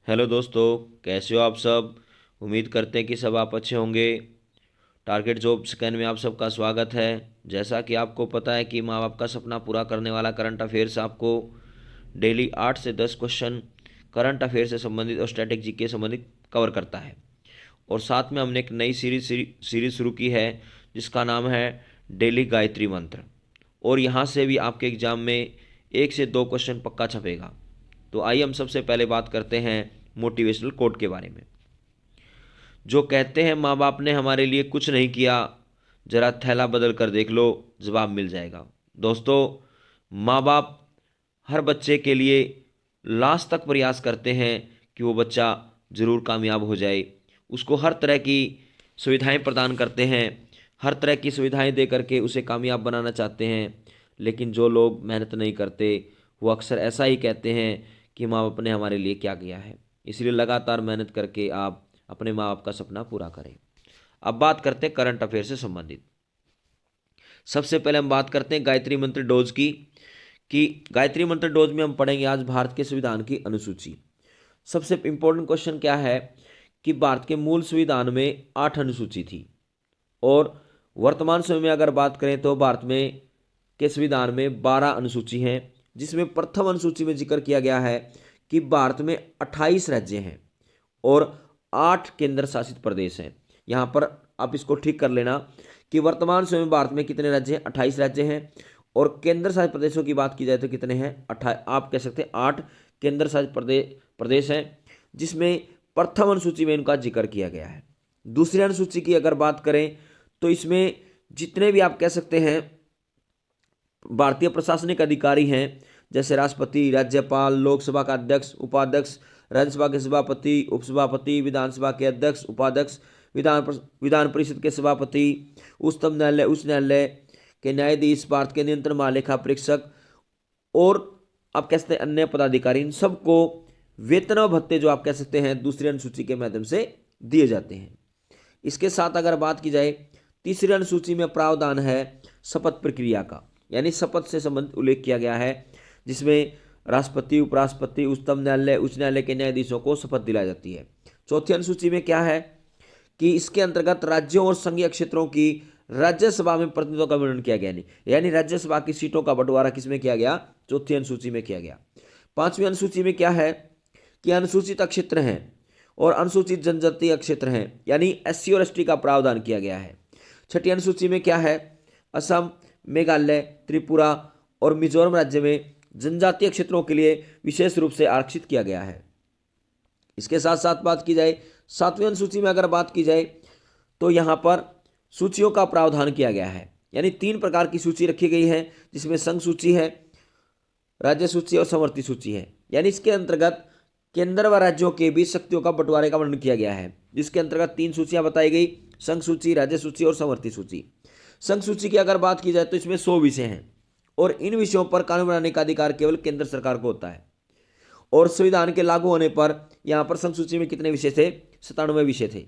Hello दोस्तों, कैसे हो आप सब। उम्मीद करते हैं कि सब आप अच्छे होंगे। टारगेट जॉब स्कैन में आप सबका स्वागत है। जैसा कि आपको पता है कि माँ बाप का सपना पूरा करने वाला करंट अफेयर्स आपको डेली 8 से 10 क्वेश्चन करंट अफेयर से संबंधित और स्ट्रैटेजी के संबंधित कवर करता है। और साथ में हमने एक नई सीरीज शुरू की है जिसका नाम है डेली गायत्री मंत्र। और यहाँ से भी आपके एग्जाम में 1 से 2 क्वेश्चन पक्का छपेगा। तो आइए हम सबसे पहले बात करते हैं मोटिवेशनल कोट के बारे में, जो कहते हैं माँ बाप ने हमारे लिए कुछ नहीं किया, जरा थैला बदल कर देख लो, जवाब मिल जाएगा। दोस्तों, माँ बाप हर बच्चे के लिए लास्ट तक प्रयास करते हैं कि वो बच्चा ज़रूर कामयाब हो जाए। उसको हर तरह की सुविधाएं प्रदान करते हैं, हर तरह की सुविधाएं दे करके उसे कामयाब बनाना चाहते हैं। लेकिन जो लोग मेहनत नहीं करते वो अक्सर ऐसा ही कहते हैं कि माँ बाप ने हमारे लिए क्या किया है। इसलिए लगातार मेहनत करके आप अपने माँ बाप का सपना पूरा करें। अब बात करते हैं करंट अफेयर से संबंधित। सबसे पहले हम बात करते हैं गायत्री मंत्र डोज की, कि गायत्री मंत्र डोज में हम पढ़ेंगे आज भारत के संविधान की अनुसूची। सबसे इंपॉर्टेंट क्वेश्चन क्या है कि भारत के मूल संविधान में 8 अनुसूची थी, और वर्तमान समय में अगर बात करें तो भारत में के संविधान में 12 अनुसूची हैं, जिसमें प्रथम अनुसूची में जिक्र किया गया है कि भारत में 28 राज्य हैं और 8 केंद्र शासित प्रदेश हैं। यहाँ पर आप इसको ठीक कर लेना कि वर्तमान समय में भारत में कितने राज्य हैं, 28 राज्य हैं। और केंद्र शासित प्रदेशों की बात की जाए तो कितने हैं, आप कह सकते हैं 8 केंद्र शासित प्रदेश हैं, जिसमें प्रथम अनुसूची में इनका जिक्र किया गया है। दूसरी अनुसूची की अगर बात करें तो इसमें जितने भी आप कह सकते हैं भारतीय प्रशासनिक अधिकारी हैं, जैसे राष्ट्रपति, राज्यपाल, लोकसभा का अध्यक्ष, उपाध्यक्ष, राज्यसभा के सभापति, उपसभापति, विधानसभा के अध्यक्ष, उपाध्यक्ष, विधान परिषद के सभापति, उच्चतम न्यायालय, उच्च न्यायालय के न्यायाधीश, भारत के नियंत्रण महालेखा परीक्षक और आप कह सकते हैं अन्य पदाधिकारी, इन सबको वेतन और भत्ते जो आप कह सकते हैं दूसरी अनुसूची के माध्यम से दिए जाते हैं। इसके साथ अगर बात की जाए तीसरी अनुसूची में प्रावधान है शपथ प्रक्रिया का, यानी शपथ से संबंधित उल्लेख किया गया है, जिसमें राष्ट्रपति, उपराष्ट्रपति, उच्चतम न्यायालय, उच्च न्यायालय के न्यायाधीशों को शपथ दिलाई जाती है। चौथी अनुसूची में क्या है कि इसके अंतर्गत राज्यों और संघीय क्षेत्रों की राज्यसभा में प्रतिनिधित्व का वर्णन किया गया, नहीं यानी राज्यसभा की सीटों का बंटवारा किसमें किया गया, चौथी अनुसूची में किया गया। पांचवी अनुसूची में क्या है कि अनुसूचित क्षेत्र हैं और अनुसूचित जनजातीय क्षेत्र हैं, यानी एससी और एसटी का प्रावधान किया गया है। छठी अनुसूची में क्या है, असम, मेघालय, त्रिपुरा और मिजोरम राज्य में जनजातीय क्षेत्रों के लिए विशेष रूप से आरक्षित किया गया है। इसके साथ साथ बात की जाए सातवीं अनुसूची में अगर बात की जाए तो यहां पर सूचियों का प्रावधान किया गया है, यानी 3 प्रकार की सूची रखी गई है, जिसमें संघ सूची है, राज्य सूची और समवर्ती सूची है। यानी इसके अंतर्गत केंद्र व राज्यों के बीच शक्तियों का बंटवारे का वर्णन किया गया है, जिसके अंतर्गत 3 सूचियां बताई गई, संघ सूची, राज्य सूची और समवर्ती सूची। संघ सूची की अगर बात की जाए तो इसमें 100 विषय हैं और इन विषयों पर कानून बनाने का अधिकार केवल केंद्र सरकार को होता है। और संविधान के लागू होने पर यहां पर संघ सूची में कितने विषय थे, 97 विषय थे।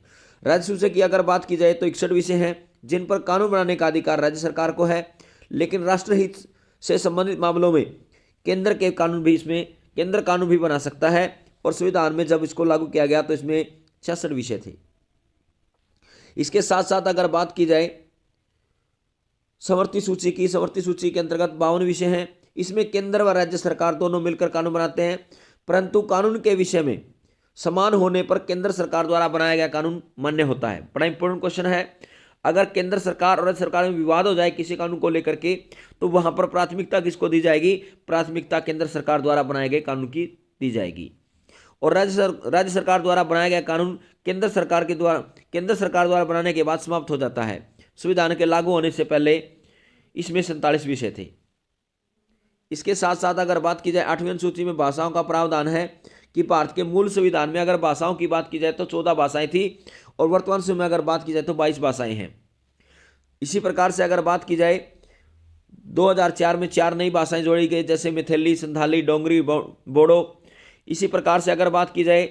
राज्य सूची की अगर बात की जाए तो 61 विषय हैं, जिन पर कानून बनाने का अधिकार राज्य सरकार को है, लेकिन राष्ट्रहित से संबंधित मामलों में केंद्र कानून भी बना सकता है। और संविधान में जब इसको लागू किया गया तो इसमें 66 विषय थे। इसके साथ साथ अगर बात की जाए समवर्ती सूची के अंतर्गत 52 विषय हैं। इसमें केंद्र व राज्य सरकार दोनों मिलकर कानून बनाते हैं, परंतु कानून के विषय में समान होने पर केंद्र सरकार द्वारा बनाया गया कानून मान्य होता है। बड़ा इंपॉर्टेंट क्वेश्चन है। अगर केंद्र सरकार और राज्य सरकार में विवाद हो जाए किसी कानून को लेकर के, तो वहां पर प्राथमिकता किसको दी जाएगी, प्राथमिकता केंद्र सरकार द्वारा बनाए गए कानून की दी जाएगी। और राज्य सरकार द्वारा बनाया गया कानून केंद्र सरकार द्वारा बनाने के बाद समाप्त हो जाता है। संविधान के लागू होने से पहले इसमें 47 विषय थे। इसके साथ साथ अगर बात की जाए 8वीं अनुसूची में भाषाओं का प्रावधान है कि भारत के मूल संविधान में अगर भाषाओं की बात की जाए तो 14 भाषाएं थी और वर्तमान समय में अगर बात की जाए तो 22 भाषाएं हैं। इसी प्रकार से अगर बात की जाए 2004 में 4 नई भाषाएं जोड़ी गई, जैसे मैथिली, संथाली, डोगरी, बोडो। इसी प्रकार से अगर बात की जाए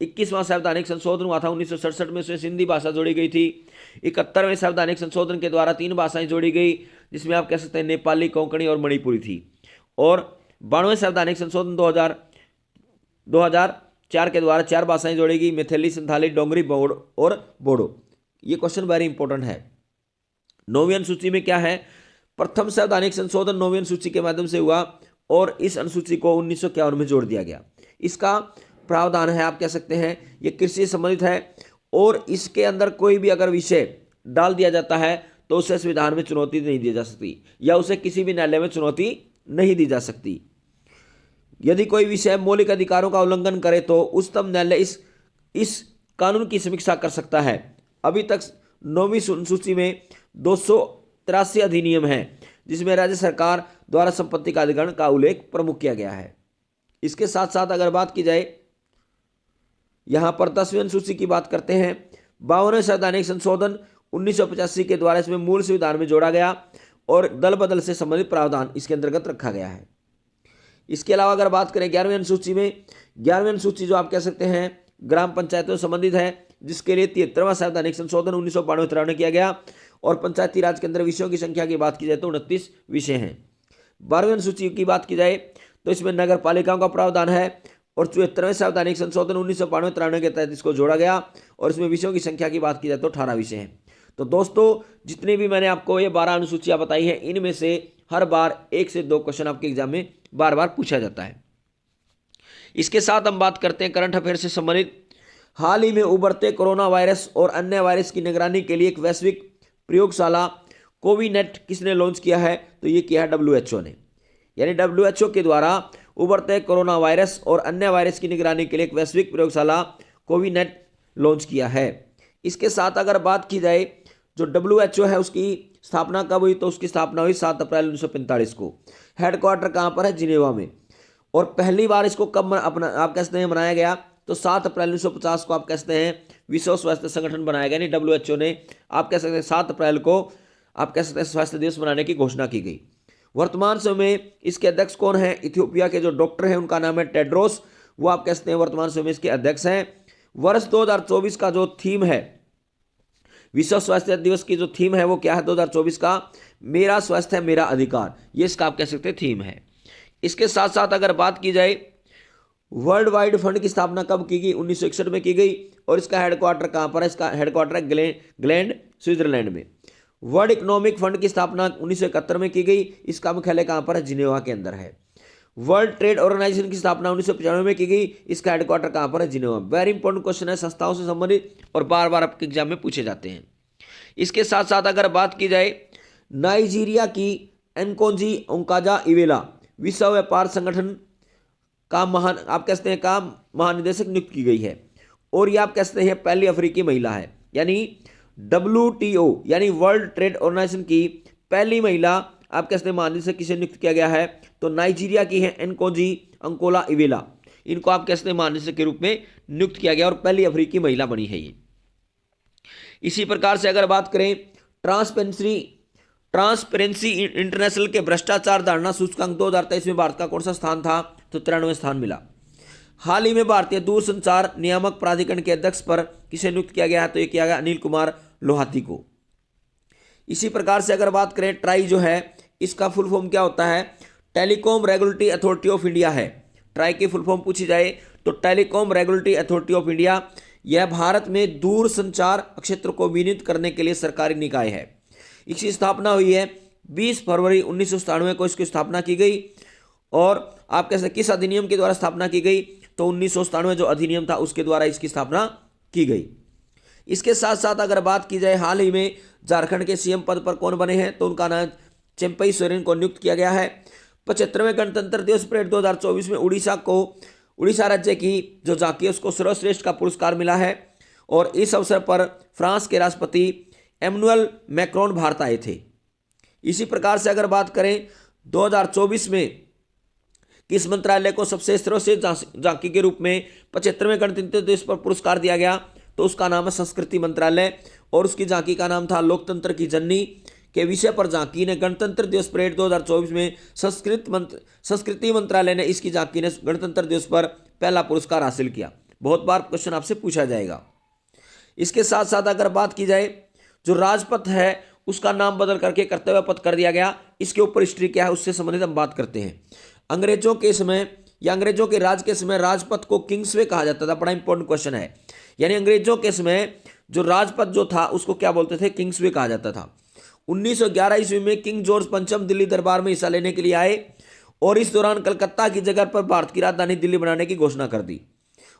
21वां संवैधानिक संशोधन हुआ था 1967 में, उसमें सिंधी भाषा जोड़ी गई थी। 71वें संवैधानिक संशोधन के द्वारा 3 भाषाएं जोड़ी गई, जिसमें आप कह सकते हैं नेपाली, कोंकणी और मणिपुरी थी। और 92वें संवैधानिक संशोधन 2000 4 के द्वारा 4 भाषाएं जोड़ेगी, मैथिली, संथाली, डोंगरी, और बोडो। ये क्वेश्चन वेरी इंपॉर्टेंट है। 9वीं अनुसूची में क्या है, प्रथम संवैधानिक संशोधन 9वीं अनुसूची के माध्यम से हुआ और इस अनुसूची को 1951 में जोड़ दिया गया। इसका प्रावधान है, आप कह सकते हैं ये कृषि से संबंधित है और इसके अंदर कोई भी अगर विषय डाल दिया जाता है तो उसे संविधान में चुनौती नहीं दी जा सकती या उसे किसी भी न्यायालय में चुनौती नहीं दी जा सकती। यदि कोई विषय मौलिक अधिकारों का उल्लंघन करे तो उच्चतम न्यायालय इस कानून की समीक्षा कर सकता है। अभी तक 9वीं अनुसूची में 283 अधिनियम हैं जिसमें राज्य सरकार द्वारा संपत्ति का अधिग्रहण का उल्लेख प्रमुख किया गया है। इसके साथ साथ अगर बात की जाए यहां पर 10वीं अनुसूची की बात करते हैं। 52वें संवैधानिक संशोधन 1985 के द्वारा इसमें मूल संविधान में जोड़ा गया और दल बदल से संबंधित प्रावधान इसके अंतर्गत रखा गया है। इसके अलावा अगर बात करें 11वीं अनुसूची में, 11वीं अनुसूची जो आप कह सकते हैं ग्राम पंचायतों से संबंधित है, जिसके लिए 73वां संवैधानिक संशोधन 1992 में किया गया और पंचायती राज के अंदर विषयों की संख्या की बात की जाए तो 29 विषय हैं। 12वीं अनुसूची की बात की जाए तो इसमें नगर पालिकाओं का प्रावधान है और 74वें संवैधानिक संशोधन 1992 के तहत इसको जोड़ा गया और इसमें विषयों की संख्या की बात की जाए तो 18 विषय हैं। तो दोस्तों जितने भी मैंने आपको ये 12 अनुसूचियां बताई हैं इनमें से हर बार 1 से 2 क्वेश्चन आपके एग्जाम में बार बार पूछा जाता है। इसके साथ हम बात करते हैं करंट अफेयर से संबंधित। हाल ही में उभरते कोरोना वायरस और अन्य वायरस की निगरानी के लिए एक वैश्विक प्रयोगशाला कोविनेट किसने लॉन्च किया है, तो ये किया है WHO ने। यानी WHO के द्वारा उभरते कोरोना वायरस और अन्य वायरस की निगरानी के लिए एक वैश्विक प्रयोगशाला कोविनेट लॉन्च किया है। इसके साथ अगर बात की जाए जो WHO है उसकी स्थापना कब हुई, तो उसकी स्थापना हुई 7 अप्रैल 1945 को। हेडक्वार्टर कहाँ पर है, जिनेवा में। और पहली बार इसको कब अपना आप कह सकते हैं मनाया गया, तो 7 अप्रैल 1950 को आप कह सकते हैं विश्व स्वास्थ्य संगठन बनाया गया। यानी WHO ने आप कह सकते हैं 7 अप्रैल को आप कह सकते हैं स्वास्थ्य दिवस मनाने की घोषणा की गई। वर्तमान समय में इसके अध्यक्ष कौन है, इथियोपिया के जो डॉक्टर हैं उनका नाम है टेड्रोस, वो आप कह सकते हैं वर्तमान समय में इसके अध्यक्ष हैं। वर्ष 2024 का जो थीम है, विश्व स्वास्थ्य दिवस की जो थीम है वो क्या है 2024 का, मेरा स्वास्थ्य मेरा अधिकार, ये इसका आप कह सकते हैं थीम है। इसके साथ साथ अगर बात की जाए वर्ल्ड वाइड फंड की स्थापना कब की गई, 1961 में की गई और इसका हेडक्वार्टर कहां पर है, इसका हेडक्वार्टर है ग्लैंड स्विट्जरलैंड में। वर्ल्ड इकोनॉमिक फंड की स्थापना 1971 में की गई, इसका मुख्यालय कहां पर है, जिनेवा के अंदर है। वर्ल्ड ट्रेड ऑर्गेनाइजेशन की स्थापना 1995 में की गई, इसका हेडक्वार्टर कहां पर है, जिनेवा। वेरी इंपॉर्टेंट क्वेश्चन है, संस्थाओं से संबंधित और बार बार आपके एग्जाम में पूछे जाते हैं। इसके साथ साथ अगर बात की जाए नाइजीरिया की एनकोंजी ओंकाजा इवेला विश्व व्यापार संगठन का आप कह सकते हैं का महानिदेशक नियुक्त की गई है और ये आप कह सकते हैं पहली अफ्रीकी महिला है। यानी WTO यानी वर्ल्ड ट्रेड ऑर्गेनाइजेशन की पहली महिला आप कह सकते हैं महानिदेशक किसे नियुक्त किया गया है, तो नाइजीरिया की है एनकोंजी अंकोला इवेला। इनको आप कह सकते हैं महानिदेशक के रूप में नियुक्त किया गया और पहली अफ्रीकी महिला बनी है ये। इसी प्रकार से अगर बात करें ट्रांसपेरेंसी इंटरनेशनल के भ्रष्टाचार धारणा सूचकांक 2023 में भारत का कौन सा स्थान था, तो 93वें स्थान मिला। हाल ही में भारतीय दूरसंचार नियामक प्राधिकरण के अध्यक्ष पर किसे नियुक्त किया गया है, तो ये किया गया अनिल कुमार लोहाती को। इसी प्रकार से अगर बात करें ट्राई जो है इसका फुल फॉर्म क्या होता है, telecom regulatory authority of India है। ट्राई की फुल फॉर्म पूछी जाए तो telecom regulatory authority of India, यह भारत में दूरसंचार क्षेत्र को विनियमित करने के लिए सरकारी निकाय है। इसकी स्थापना हुई है 20 फरवरी 1997 को इसकी स्थापना की गई और आप कैसे किस अधिनियम के द्वारा स्थापना की गई, तो 1997 जो अधिनियम था उसके द्वारा इसकी स्थापना की गई। इसके साथ साथ अगर बात की जाए हाल ही में झारखंड के CM पद पर कौन बने हैं, तो उनका नाम चंपई सोरेन को नियुक्त किया गया है। 75वें गणतंत्र दिवस परेड 2024 में उड़ीसा राज्य की जो झांकी है उसको सर्वश्रेष्ठ का पुरस्कार मिला है और इस अवसर पर फ्रांस के राष्ट्रपति एमनुअल मैक्रोन भारत आए थे। इसी प्रकार से अगर बात करें 2024 में किस मंत्रालय को सबसे सर्वश्रेष्ठ झांकी के रूप में 75वें गणतंत्र दिवस पर पुरस्कार दिया गया, तो उसका नाम है संस्कृति मंत्रालय और उसकी झांकी का नाम था लोकतंत्र की जननी के विषय पर झांकी ने गणतंत्र दिवस परेड 2024 में संस्कृति मंत्रालय ने इसकी झांकी ने गणतंत्र दिवस पर पहला पुरस्कार हासिल किया। बहुत बार क्वेश्चन आपसे पूछा जाएगा। इसके साथ साथ अगर बात की जाए जो राजपथ है उसका नाम बदल करके कर्तव्य पथ कर दिया गया, इसके ऊपर हिस्ट्री क्या है उससे संबंधित हम बात करते हैं। अंग्रेजों के समय या अंग्रेजों के राज के समय राजपथ को किंग्सवे कहा जाता था? बड़ा इंपॉर्टेंट क्वेश्चन है। यानी अंग्रेजों के समय जो राजपथ जो था उसको क्या बोलते थे? किंग्सवे कहा जाता था। 1911 ईस्वी में किंग जॉर्ज पंचम दिल्ली दरबार में हिस्सा लेने के लिए आए और इस दौरान कलकत्ता की जगह पर भारत की राजधानी दिल्ली बनाने की घोषणा कर दी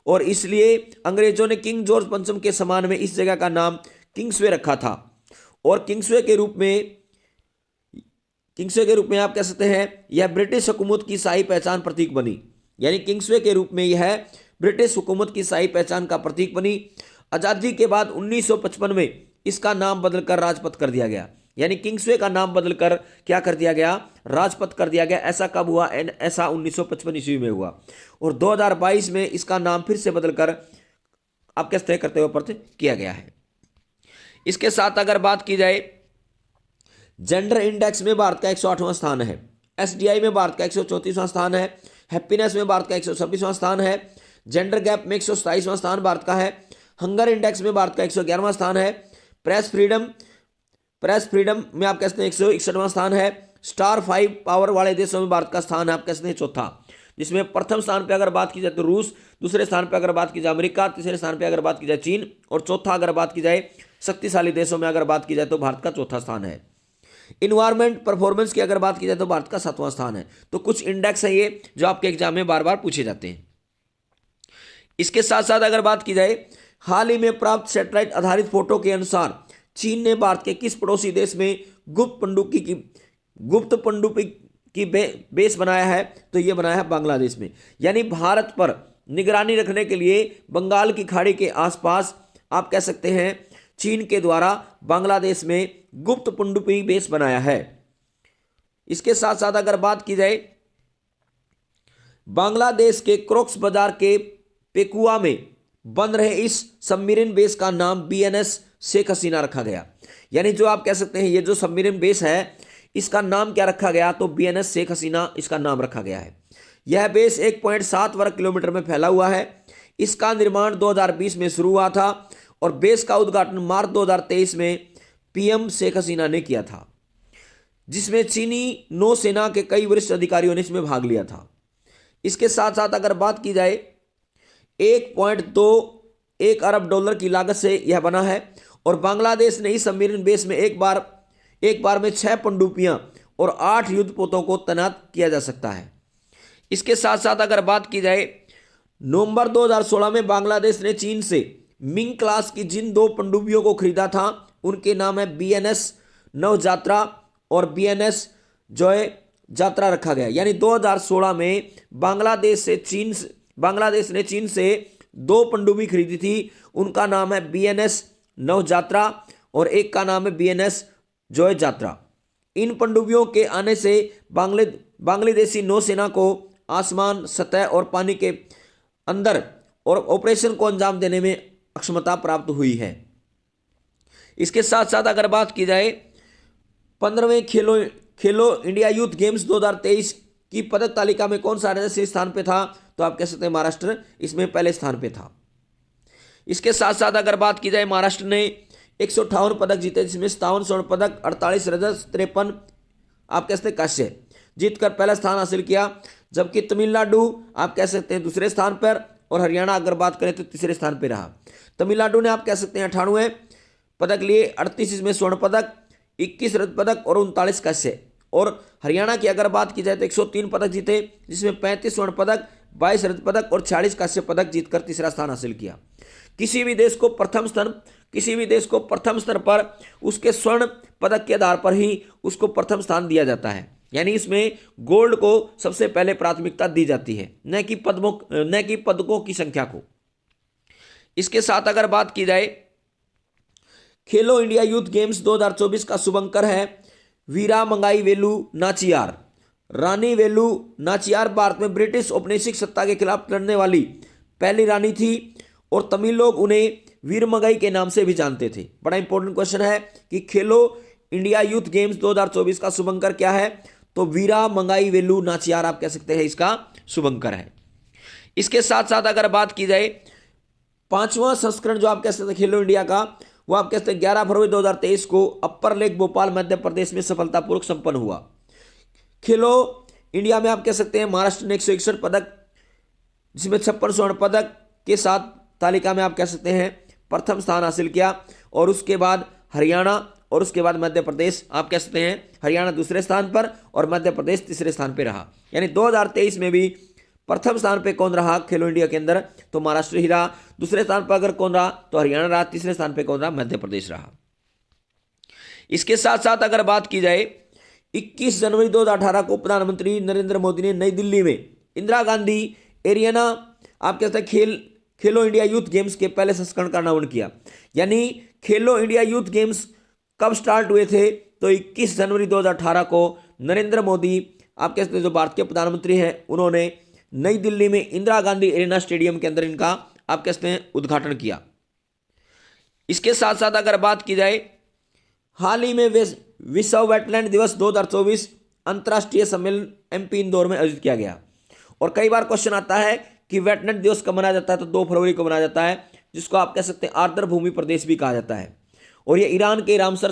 और इसलिए अंग्रेजों ने किंग जॉर्ज पंचम के सम्मान में इस जगह का नाम किंग्सवे रखा था। और किंग्सवे के रूप में आप कह सकते हैं यह ब्रिटिश हुकूमत की शाही पहचान प्रतीक बनी। यानी किंग्सवे के रूप में यह ब्रिटिश हुकूमत की शाही पहचान का प्रतीक बनी। आजादी के बाद 1955 में इसका नाम बदलकर राजपथ कर दिया गया। यानी किंग्सवे का नाम बदलकर क्या कर दिया गया? राजपथ कर दिया गया। ऐसा कब हुआ? ऐसा 1955 ईस्वी में हुआ। और 2022 में इसका नाम फिर से बदलकर आप कैसे तय करते हुए प्रति किया गया है। इसके साथ अगर बात की जाए, जेंडर इंडेक्स में भारत का 108वां स्थान है। एसडीआई में भारत का 134वां स्थान है। हैप्पीनेस में भारत का 126वां स्थान है। जेंडर गैप में 127वां स्थान भारत का है। हंगर इंडेक्स में भारत का 111वां स्थान है। प्रेस फ्रीडम में आप कहते हैं 161वां स्थान है। स्टार 5 पावर वाले देशों में भारत का स्थान है आप कहते हैं चौथा, जिसमें प्रथम स्थान पे अगर बात की जाए तो रूस, दूसरे स्थान पे अगर बात की जाए अमेरिका, तीसरे स्थान पे अगर बात की जाए चीन और चौथा अगर बात की जाए शक्तिशाली देशों में अगर बात की जाए तो भारत का चौथा स्थान है। इन्वायरमेंट परफॉर्मेंस की अगर बात की जाए तो भारत का 7वां स्थान है। तो कुछ इंडेक्स है ये जो आपके एग्जाम में बार बार पूछे जाते हैं। इसके साथ साथ अगर बात की जाए, हाल ही में प्राप्त सैटेलाइट आधारित फोटो के अनुसार चीन ने भारत के किस पड़ोसी देश में गुप्त पनडुब्बी की बेस बनाया है? तो यह बनाया है बांग्लादेश में। यानी भारत पर निगरानी रखने के लिए बंगाल की खाड़ी के आसपास आप कह सकते हैं चीन के द्वारा बांग्लादेश में गुप्त पनडुब्बी बेस बनाया है। इसके साथ साथ अगर बात की जाए, बांग्लादेश के क्रॉक्स बाजार के पेकुआ में बन रहे इस सबमरीन बेस का नाम बीएनएस शेख हसीना रखा गया। यानी जो आप कह सकते हैं ये जो सबमरीन बेस है इसका नाम क्या रखा गया? तो बीएनएस शेख हसीना इसका नाम रखा गया है। यह बेस 1.7 वर्ग किलोमीटर में फैला हुआ है। इसका निर्माण 2020 में शुरू हुआ था और बेस का उद्घाटन मार्च 2023 में पीएम शेख हसीना ने किया था, जिसमें चीनी नौसेना के कई वरिष्ठ अधिकारियों ने इसमें भाग लिया था। इसके साथ साथ अगर बात की जाए, 1.21 अरब डॉलर की लागत से यह बना है और बांग्लादेश ने इस सबमरीन बेस में एक बार में 6 पनडुब्बियां और 8 युद्धपोतों को तैनात किया जा सकता है। इसके साथ साथ अगर बात की जाए, नवंबर 2016 में बांग्लादेश ने चीन से मिंग क्लास की जिन 2 पनडुब्बियों को खरीदा था उनके नाम है बीएनएस नवजात्रा और बीएनएस जॉय जात्रा रखा गया। यानी 2016 में बांग्लादेश ने चीन से 2 पनडुब्बी खरीदी थी, उनका नाम है बीएनएस नवजात्रा और एक का नाम है बीएनएस जॉय जात्रा। इन पनडुब्बियों के आने से बांग्लादेशी नौसेना को आसमान, सतह और पानी के अंदर और ऑपरेशन को अंजाम देने में अक्षमता प्राप्त हुई है। इसके साथ साथ अगर बात की जाए, 15वें खेलो इंडिया यूथ गेम्स 2023 की पदक तालिका में कौन सा राज्य स्थान पे था? तो आप कह सकते हैं महाराष्ट्र इसमें पहले स्थान पे था। इसके साथ साथ अगर बात की जाए, महाराष्ट्र ने 158 पदक जीते, जिसमें 57 स्वर्ण पदक, 48 रजत, 53 आप कह सकते हैं कांस्य जीतकर पहला स्थान हासिल किया। जबकि तमिलनाडु आप कह सकते हैं दूसरे स्थान पर और हरियाणा अगर बात करें तो तीसरे स्थान पर रहा। तमिलनाडु ने आप कह सकते हैं 98 पदक लिए, 38 इसमें स्वर्ण पदक, 21 रजत पदक और 39 कांस्य। और हरियाणा की अगर बात की जाए तो 103 पदक जीते, जिसमें 35 स्वर्ण पदक, 22 रजत पदक और 46 कांस्य पदक जीतकर तीसरा स्थान हासिल किया। किसी भी देश को प्रथम स्तर पर उसके स्वर्ण पदक के आधार पर ही उसको प्रथम स्थान दिया जाता है। यानी इसमें गोल्ड को सबसे पहले प्राथमिकता दी जाती है, न कि पदकों की संख्या को। इसके साथ अगर बात की जाए, खेलो इंडिया यूथ गेम्स 2024 का शुभंकर है वीरा मंगाई वेलु नाचियार। रानी वेलु नाचियार भारत में ब्रिटिश औपनिवेशिक सत्ता के खिलाफ लड़ने वाली पहली रानी थी और तमिल लोग उन्हें वीर मंगाई के नाम से भी जानते थे। बड़ा इंपॉर्टेंट क्वेश्चन है कि खेलो इंडिया यूथ गेम्स 2024 का शुभंकर क्या है? तो वीरा मंगाई वेलु नाचियार आप कह सकते हैं इसका शुभंकर है। इसके साथ साथ अगर बात की जाए, 5वां संस्करण जो आप कह सकते हैं खेलो इंडिया का, वो आप कहते हैं 11 फरवरी 2023 को अपर लेक भोपाल मध्य प्रदेश में सफलतापूर्वक संपन्न हुआ। खेलो इंडिया में आप कह सकते हैं महाराष्ट्र ने 161 पदक जिसमें 56 स्वर्ण पदक के साथ तालिका में आप कह सकते हैं प्रथम स्थान हासिल किया। और उसके बाद हरियाणा और उसके बाद मध्य प्रदेश, आप कह सकते हैं हरियाणा दूसरे स्थान पर और मध्य प्रदेश तीसरे स्थान पर रहा। यानी 2023 में भी प्रथम स्थान पे कौन रहा खेलो इंडिया के अंदर, तो महाराष्ट्र ही रहा। दूसरे स्थान पर अगर कौन रहा तो हरियाणा रहा। तीसरे स्थान पे कौन रहा, मध्य प्रदेश रहा। इसके साथ साथ अगर बात की जाए 21 जनवरी 2018 को प्रधानमंत्री नरेंद्र मोदी ने नई दिल्ली में इंदिरा गांधी एरियाना आप कहते हैं खेलो इंडिया यूथ गेम्स के पहले संस्करण का अनावरण किया। यानी खेलो इंडिया यूथ गेम्स कब स्टार्ट हुए थे, तो 21 जनवरी 2018 को नरेंद्र मोदी आप कहते हैं जो भारत के प्रधानमंत्री हैं, उन्होंने नई दिल्ली में इंदिरा गांधी एरिना स्टेडियम के अंदर इनका आप कहते हैं उद्घाटन किया। इसके साथ साथ अगर बात की जाए हाल ही में विश्व वेटलैंड दिवस 2024 अंतर्राष्ट्रीय सम्मेलन एमपी इंदौर में आयोजित किया गया। और कई बार क्वेश्चन आता है कि वेटलैंड दिवस कब मनाया जाता है, तो 2 फरवरी को मनाया जाता है, जिसको आप कह सकते हैं आर्द्र भूमि प्रदेश भी कहा जाता है। और ये ईरान के रामसर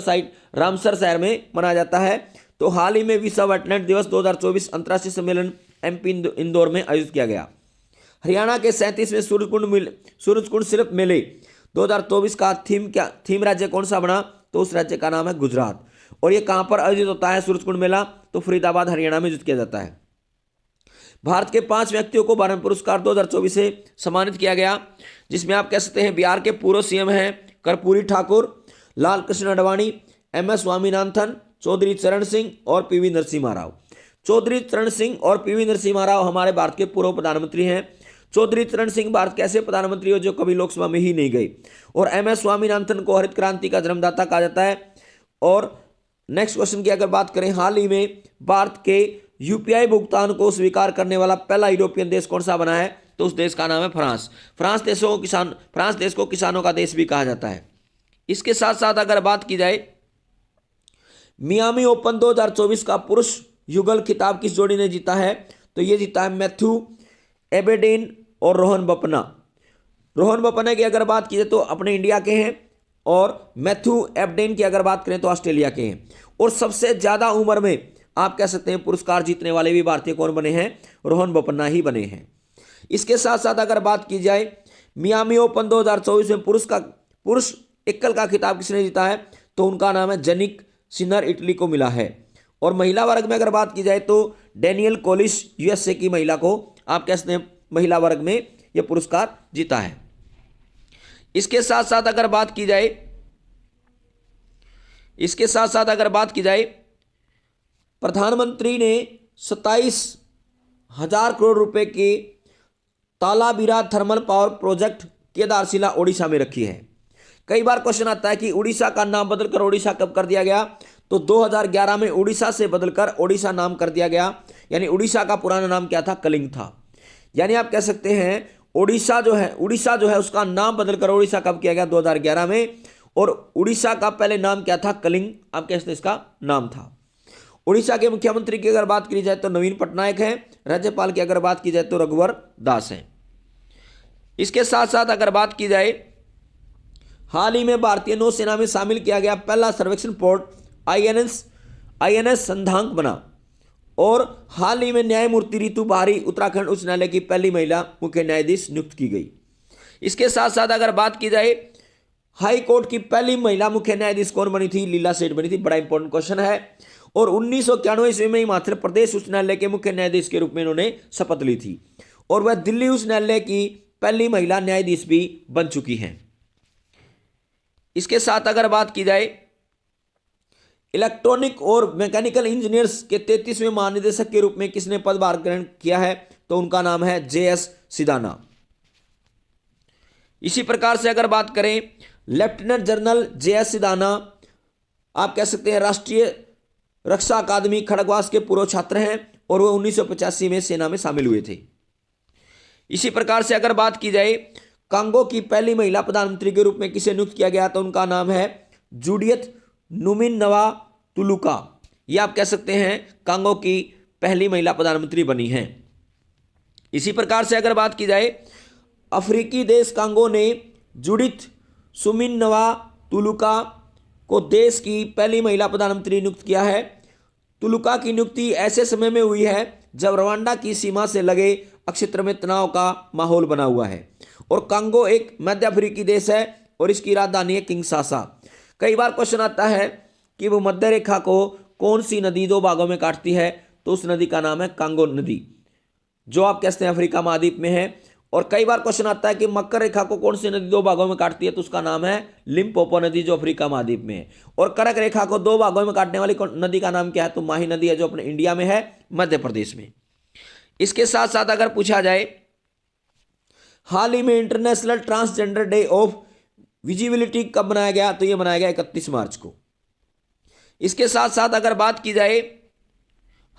शहर में मनाया जाता है। तो हाल ही में विश्व वेटलैंड दिवस 2024 अंतर्राष्ट्रीय सम्मेलन एमपी इंदौर में आयोजित किया गया। हरियाणा के 37वें सूरजकुंड शिल्प मेले 2024 का थीम राज्य कौन सा बना, तो उस राज्य का नाम है गुजरात। और ये कहां पर आयोजित होता है सूरजकुंड मेला, तो फरीदाबाद हरियाणा में आयोजित किया जाता है। भारत के 5 व्यक्तियों को भारत पुरस्कार 2024 से सम्मानित किया गया, जिसमें आप कह सकते हैं बिहार के पूर्व सीएम हैं कर्पूरी ठाकुर, लाल कृष्ण आडवाणी, एमएस स्वामीनाथन, चौधरी चरण सिंह और पीवी नरसिम्हा राव। चौधरी चरण सिंह और पीवी नरसिम्हा राव हमारे भारत के पूर्व प्रधानमंत्री हैं। चौधरी चरण सिंह भारत के ऐसे प्रधानमंत्री हो जो कभी लोकसभा में ही नहीं गए। और एमएस स्वामीनाथन को हरित क्रांति का जन्मदाता कहा जाता है। और नेक्स्ट क्वेश्चन की अगर बात करें, हाल ही में भारत के यूपीआई भुगतान को स्वीकार करने वाला पहला यूरोपियन देश कौन सा बना है, तो उस देश का नाम है फ्रांस। फ्रांस देश को किसानों का देश भी कहा जाता है। इसके साथ साथ अगर बात की जाए मियामी ओपन 2024 का पुरुष युगल खिताब किस जोड़ी ने जीता है, तो ये जीता है मैथ्यू एबेडेन और रोहन बोपन्ना। रोहन बोपन्ना की अगर बात की जाए तो अपने इंडिया के हैं, और मैथ्यू एबडेन की अगर बात करें तो ऑस्ट्रेलिया के हैं। और सबसे ज्यादा उम्र में आप कह सकते हैं पुरस्कार जीतने वाले भी भारतीय कौन बने हैं, रोहन बोपन्ना ही बने हैं। इसके साथ साथ अगर बात की जाए मियामी ओपन 2024 में पुरुष एकल का खिताब किसने जीता है, तो उनका नाम है जनिक सिनर, इटली को मिला है। और महिला वर्ग में अगर बात की जाए तो डेनियल कोलिस यूएसए की महिला को आप कह सकते हैं महिला वर्ग में यह पुरस्कार जीता है। इसके साथ साथ अगर बात की जाए प्रधानमंत्री ने 27,000 करोड़ रुपए के तालाबीरा थर्मल पावर प्रोजेक्ट की आधारशिला ओडिशा में रखी है। कई बार क्वेश्चन आता है कि उड़ीसा का नाम बदलकर ओडिशा कब कर दिया गया, तो 2011 में उड़ीसा से बदलकर ओडिशा नाम कर दिया गया। यानी उड़ीसा का पुराना नाम क्या था, कलिंग था। यानी आप कह सकते हैं उड़ीसा जो है उसका नाम बदलकर ओडिशा कब किया गया, 2011 में। और उड़ीसा का पहले नाम क्या था, कलिंग आप कह सकते इसका नाम था। उड़ीसा के मुख्यमंत्री की अगर बात की जाए तो नवीन पटनायक हैं। राज्यपाल की अगर बात की जाए तो रघुवर दास हैं। इसके साथ साथ अगर बात की जाए हाल ही में भारतीय नौसेना में शामिल किया गया पहला सर्वेक्षण पोर्ट आईएनएस संधांक बना। और हाल ही में न्यायमूर्ति रितु बारी उत्तराखंड उच्च न्यायालय की पहली महिला मुख्य न्यायाधीश नियुक्त की गई। इसके साथ साथ अगर बात की जाए हाई कोर्ट की पहली महिला मुख्य न्यायाधीश कौन बनी थी, लीला सेठ बनी थी। बड़ा इंपॉर्टेंट क्वेश्चन है। और 1991 ईस्वी में हिमाचल प्रदेश उच्च न्यायालय के मुख्य न्यायाधीश के रूप में इन्होंने शपथ ली थी। और वह दिल्ली उच्च न्यायालय की पहली महिला न्यायाधीश भी बन चुकी हैं। इसके साथ अगर बात की जाए इलेक्ट्रॉनिक और मैकेनिकल इंजीनियर्स के 33वें महानिदेशक के रूप में किसने पदभार ग्रहण किया है, तो उनका नाम है जेएस सिदाना। इसी प्रकार से अगर बात करें लेफ्टिनेंट जनरल जेएस सिदाना आप कह सकते हैं राष्ट्रीय रक्षा अकादमी खड़गवास के पूर्व छात्र हैं और वो 1985 में सेना में शामिल हुए थे। इसी प्रकार से अगर बात की जाए कांगो की पहली महिला प्रधानमंत्री के रूप में किसे नियुक्त किया गया, तो उनका नाम है जूडियत नुमिनवा तुलुका। ये आप कह सकते हैं कांगो की पहली महिला प्रधानमंत्री बनी हैं। इसी प्रकार से अगर बात की जाए अफ्रीकी देश कांगो ने जूडिथ सुमिनवा तुलुका को देश की पहली महिला प्रधानमंत्री नियुक्त किया है। तुलुका की नियुक्ति ऐसे समय में हुई है जब रवांडा की सीमा से लगे क्षेत्र में तनाव का माहौल बना हुआ है। और कांगो एक मध्य अफ्रीकी देश है और इसकी राजधानी है किंगसासा। कई बार क्वेश्चन आता है कि वो मध्य रेखा को कौन सी नदी दो भागों में काटती है, तो उस नदी का नाम है कांगो नदी, जो आप कहते हैं अफ्रीका महाद्वीप में है। और कई बार क्वेश्चन आता है कि मकर रेखा को कौन सी नदी दो भागों में काटती है, तो उसका नाम है लिम्पोपो नदी, जो अफ्रीका महाद्वीप में है। और कर्क रेखा को दो भागों में काटने वाली नदी का नाम क्या है, तो माही नदी है, जो अपने इंडिया में है, मध्य प्रदेश में। इसके साथ साथ अगर पूछा जाए हाल ही में international transgender day of visibility कब मनाया गया, तो यह मनाया गया 31 मार्च को। इसके साथ साथ अगर बात की जाए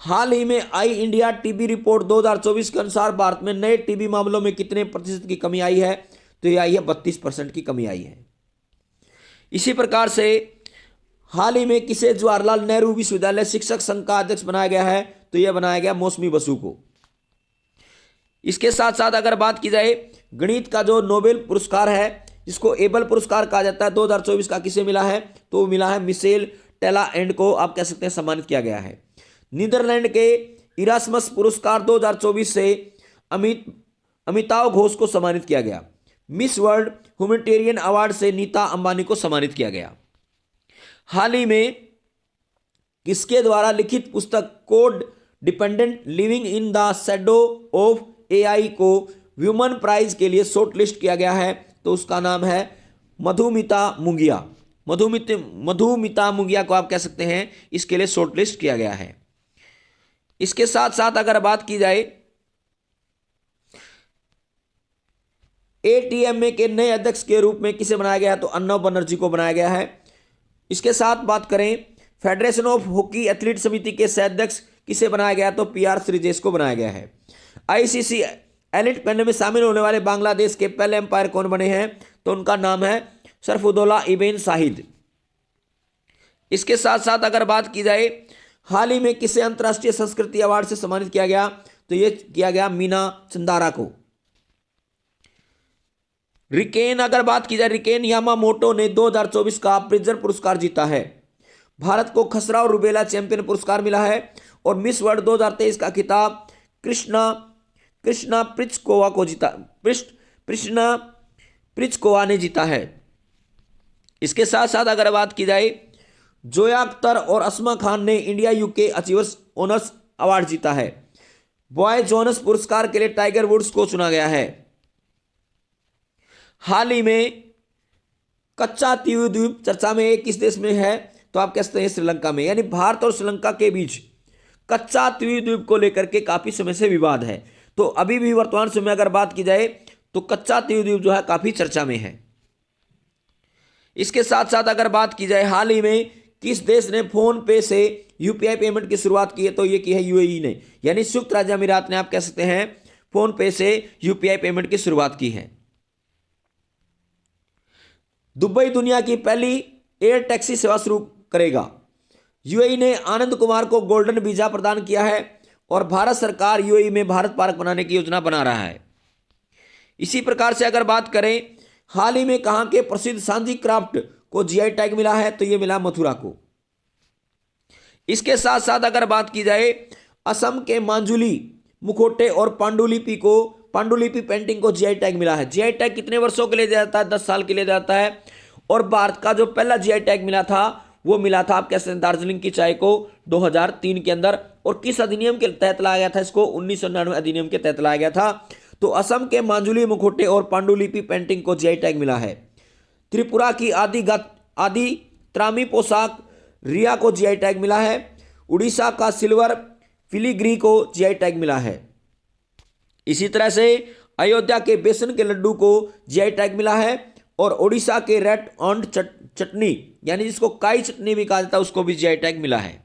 हाल ही में आई इंडिया टीबी रिपोर्ट 2024 के अनुसार भारत में नए टीबी मामलों में कितने प्रतिशत की कमी आई है, तो यह आई है 32% की कमी आई है। इसी प्रकार से हाल ही में किसे जवाहरलाल नेहरू विश्वविद्यालय शिक्षक संघ का अध्यक्ष बनाया गया है, तो यह बनाया गया मौसमी बसु को। इसके साथ साथ अगर बात की जाए गणित का जो नोबेल पुरस्कार है, जिसको एबल पुरस्कार कहा जाता है, 2024 का किसे मिला है, तो मिला है मिशेल टेलाएंड को, आप कह सकते हैं सम्मानित किया गया है। नीदरलैंड के इरास्मस पुरस्कार 2024 से अमिताभ घोष को सम्मानित किया गया। मिस वर्ल्ड ह्यूमैनिटेरियन अवार्ड से नीता अंबानी को सम्मानित किया गया। हाल ही में किसके द्वारा लिखित पुस्तक code dependent living in the shadow of AI को व्यूमन प्राइज के लिए शॉर्टलिस्ट किया गया है, तो उसका नाम है मधुमिता मुंगिया। मधुमिता मुंगिया को आप कह सकते हैं इसके लिए शॉर्टलिस्ट किया गया है। इसके साथ साथ अगर बात की जाए एटीएमए के नए अध्यक्ष के रूप में किसे बनाया गया है, तो अर्नब बनर्जी को बनाया गया है। इसके साथ बात करें फेडरेशन ऑफ हॉकी एथलीट समिति के सह अध्यक्ष किसे बनाया गया, तो पीआर श्रीजेश को बनाया गया है। आईसीसी एलिट पैनल में शामिल होने वाले बांग्लादेश के पहले एम्पायर कौन बने हैं, तो उनका नाम है सरफुद्दौला इब्न शाहिद। इसके साथ साथ अगर बात की जाए हाल ही में किसे अंतर्राष्ट्रीय संस्कृति अवार्ड से सम्मानित किया गया, तो यह किया गया मीना चंदारा को। रिकेन अगर बात की जाए रिकेन यामामोटो ने 2024 का प्रिजर पुरस्कार जीता है। भारत को खसरा और रुबेला चैंपियन पुरस्कार मिला है और मिस वर्ल्ड 2023 का खिताब कृष्णा प्रिचकोवा ने जीता है। इसके साथ साथ अगर बात की जाए जोया अख्तर और असमा खान ने India UK achievers honours award जीता है। बॉय जोनस पुरस्कार के लिए टाइगर वुड्स को चुना गया है। हाल ही में कच्चा तीव द्वीप चर्चा में किस देश में है, तो आप कह सकते हैं श्रीलंका में। यानी भारत और श्रीलंका के बीच कच्चा तीव द्वीप को लेकर के काफी समय से विवाद है। तो अभी भी वर्तमान समय में अगर बात की जाए तो कच्चा तीव द्वीप जो है काफी चर्चा में है। इसके साथ साथ अगर बात की जाए हाल ही में किस देश ने फोन पे से यूपीआई पेमेंट की शुरुआत की है, तो ये की है यूएई ने, यानी संयुक्त राज्य अमीरात ने आप कह सकते हैं फोन पे से यूपीआई पेमेंट की शुरुआत की है। दुबई दुनिया की पहली एयर टैक्सी सेवा शुरू करेगा। यूएई ने आनंद कुमार को गोल्डन वीजा प्रदान किया है और भारत सरकार यूएई में भारत पार्क बनाने की योजना बना रहा है। इसी प्रकार से अगर बात करें हाल ही में कहां के प्रसिद्ध सांझी क्राफ्ट को जीआई टैग मिला है, तो यह मिला मथुरा को। इसके साथ साथ अगर बात की जाए असम के मांजुली मुखोटे और पांडुलिपि पेंटिंग को जीआई टैग मिला है। जीआई टैग कितने वर्षों के लिए दिया जाता है, 10 साल के लिए दिया जाता है। और भारत का जो पहला जीआई टैग मिला था वो मिला था आप कैसे दार्जिलिंग की चाय को 2003 के अंदर। और किस अधिनियम के तहत लाया गया था इसको, 1999 अधिनियम के तहत लाया गया था। तो असम के मांजुली मुखोटे और पांडुलिपि पेंटिंग को जीआई टैग मिला है। त्रिपुरा की आदि त्रामी पोशाक रिया को जीआई टैग मिला है। उड़ीसा का सिल्वर फिलीग्री को जीआई टैग मिला है। इसी तरह से अयोध्या के बेसन के लड्डू को जीआई टैग मिला है और ओडिशा के रेड ऑन्ड चटनी यानी जिसको काई चटनी भी कहा जाता है उसको भी जीआई टैग मिला है।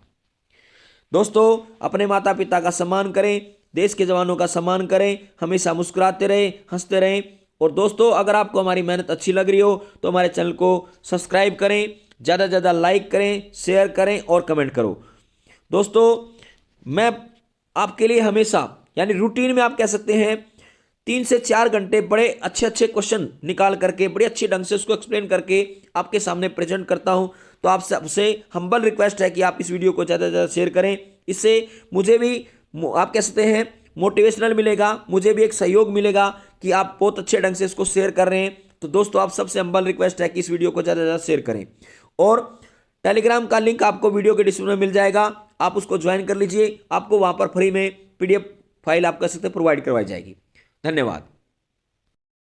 दोस्तों अपने माता पिता का सम्मान करें, देश के जवानों का सम्मान करें, हमेशा मुस्कुराते रहें, हंसते रहें। और दोस्तों अगर आपको हमारी मेहनत अच्छी लग रही हो तो हमारे चैनल को सब्सक्राइब करें, ज़्यादा से ज़्यादा लाइक करें, शेयर करें और कमेंट करो। दोस्तों मैं आपके लिए हमेशा यानी रूटीन में आप कह सकते हैं 3 से 4 घंटे बड़े अच्छे अच्छे क्वेश्चन निकाल करके बड़े अच्छे ढंग से उसको एक्सप्लेन करके आपके सामने प्रेजेंट करता हूं। तो आप सबसे हम्बल रिक्वेस्ट है कि आप इस वीडियो को ज़्यादा से ज़्यादा शेयर करें। इससे मुझे भी आप कह सकते हैं मोटिवेशनल मिलेगा, मुझे भी एक सहयोग मिलेगा कि आप बहुत अच्छे ढंग से इसको शेयर कर रहे हैं। तो दोस्तों आप सबसे हम्बल रिक्वेस्ट है कि इस वीडियो को ज़्यादा से ज़्यादा शेयर करें। और टेलीग्राम का लिंक आपको वीडियो के डिस्क्रिप्शन में मिल जाएगा, आप उसको ज्वाइन कर लीजिए। आपको वहाँ पर फ्री में PDF फाइल आप कह सकते हैं प्रोवाइड करवाई जाएगी। धन्यवाद।